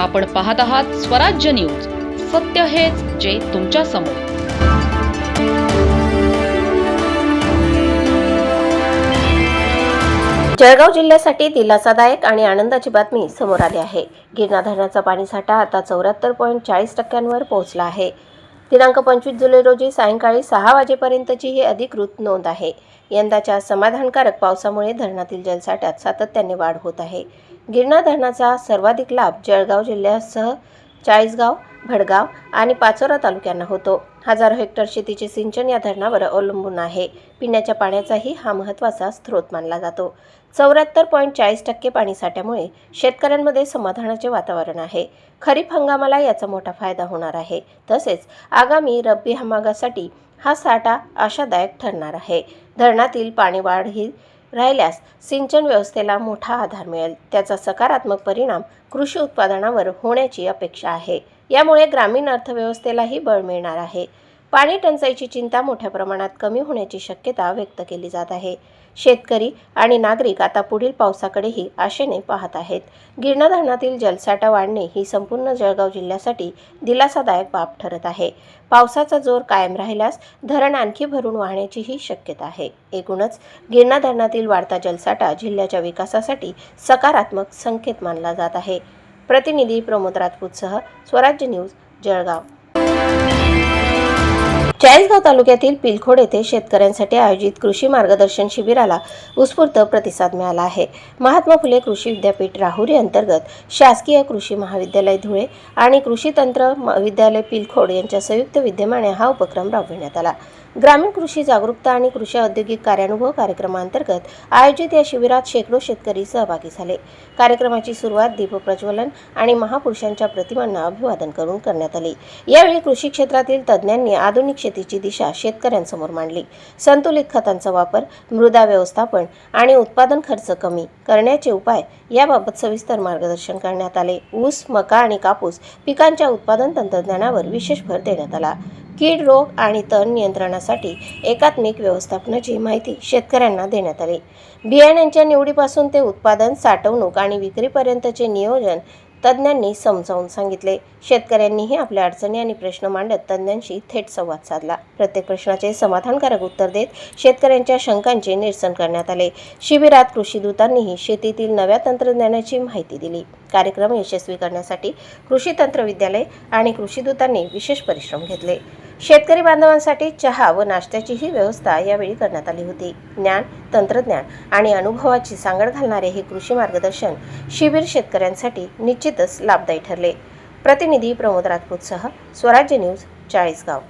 आपण पाहत आहात स्वराज्य न्यूज. सत्य हेच जे तुमच्या समोर. जळगाव जिल्ह्यासाठी दिलासादायक आणि आनंदाची बातमी समोर आली आहे. गिरणा धरणाचा पाणीसाठा आता 74.40% पोहोचला आहे. दिनांक 25 जुलै रोजी सायंकाळी 6 वाजेपर्यंतची ही अधिकृत नोंद आहे. यंदाच्या समाधानकारक पावसामुळे धरणातील जलसाठ्यात सातत्याने वाढ होत आहे. गिरणा धरणाचा सर्वाधिक लाभ जळगाव जिल्ह्यासह चाळीसगाव, भडगाव आणि पाचोरा तालुक्यांना होतो. हजारो हेक्टर शेतीचे सिंचन या धरणावर अवलंबून आहे. पिण्याच्या पाण्याचाही हा महत्त्वाचा स्रोत मानला जातो. 74.40% पाणीसाठ्यामुळे शेतकऱ्यांमध्ये समाधानाचे वातावरण आहे. खरीप हंगामाला याचा मोठा फायदा होणार आहे. तसेच आगामी रब्बी हंगामासाठी हा साठा आशादायक ठरणार आहे. धरणातील पाणी वाढही राहिल्यास सिंचन व्यवस्थेला मोठा आधार मिळेल. त्याचा सकारात्मक परिणाम कृषी उत्पादनावर होण्याची अपेक्षा आहे. यामुळे ग्रामीण अर्थव्यवस्थेलाही बळ मिळणार आहे. पाणी टंचाईची चिंता मोठ्या प्रमाणात कमी होण्याची शक्यता व्यक्त केली जात आहे. शेतकरी आणि नागरिक आता पुढील पावसाकडेही आशेने पाहत आहेत. गिरणा धरणातील जलसाठा वाढणे ही संपूर्ण जळगाव जिल्ह्यासाठी दिलासादायक बाब ठरत आहे. पावसाचा जोर कायम राहिल्यास धरण आणखी भरून वाहण्याचीही शक्यता आहे. एकूणच गिरणा धरणातील वाढता जलसाठा जिल्ह्याच्या विकासासाठी सकारात्मक संकेत मानला जात आहे. प्रतिनिधी प्रमोद राजपूतसह स्वराज्य न्यूज, जळगाव. चाळीसगाव तालुक्यातील पिलखोड येथे शेतकऱ्यांसाठी आयोजित कृषी मार्गदर्शन शिबिराला उत्स्फूर्त प्रतिसाद मिळाला आहे. महात्मा फुले कृषी विद्यापीठ राहुरी अंतर्गत शासकीय कृषी महाविद्यालय धुळे आणि कृषी तंत्र विद्यालय पिलखोड यांच्या संयुक्त विद्यमाने हा उपक्रम राबविण्यात आला. ग्रामीण कृषी जागरूकता आणि कृषी औद्योगिक कार्यानुभव कार्यक्रमांतर्गत आयोजित या शिबिरात शेकडो शेतकरी सहभागी झाले. कार्यक्रमाची सुरुवात दीपप्रज्वलन आणि महापुरुषांच्या प्रतिमांना अभिवादन करून करण्यात आली. यावेळी कृषी क्षेत्रातील तज्ज्ञांनी आधुनिक शेतीची दिशा शेतकऱ्यांसमोर मांडली. संतुलित खतांचा वापर, मृदा व्यवस्थापन आणि उत्पादन खर्च कमी करण्याचे उपाय याबाबत सविस्तर मार्गदर्शन करण्यात आले. ऊस, मका आणि कापूस पिकांच्या उत्पादन तंत्रज्ञानावर विशेष भर देण्यात आला. कीड, रोग आणि तण नियंत्रणासाठी एकात्मिक व्यवस्थापनाची माहिती शेतकऱ्यांना देण्यात आली. बियाण्यांच्या निवडीपासून ते उत्पादन, साठवणूक आणि विक्रीपर्यंतचे नियोजन तज्ज्ञांनी समजावून सांगितले. शेतकऱ्यांनीही आपल्या अडचणी आणि प्रश्न मांडत तज्ज्ञांशी थेट संवाद साधला. प्रत्येक प्रश्नाचे समाधानकारक उत्तर देत शेतकऱ्यांच्या शंकांचे निरसन करण्यात आले. शिबिरात कृषी दूतांनीही शेतीतील नव्या तंत्रज्ञानाची माहिती दिली. कार्यक्रम यशस्वी करण्यासाठी कृषी तंत्र विद्यालय आणि कृषी दूतांनी विशेष परिश्रम घेतले. शेतकरी बांधवांसाठी चहा व नाश्त्याचीही व्यवस्था यावेळी करण्यात आली होती. ज्ञान, तंत्रज्ञान आणि अनुभवाची सांगड घालणारे हे कृषी मार्गदर्शन शिबिर शेतकऱ्यांसाठी निश्चितच लाभदायी ठरले. प्रतिनिधी प्रमोद राजपूतसह स्वराज्य न्यूज, चाळीसगाव.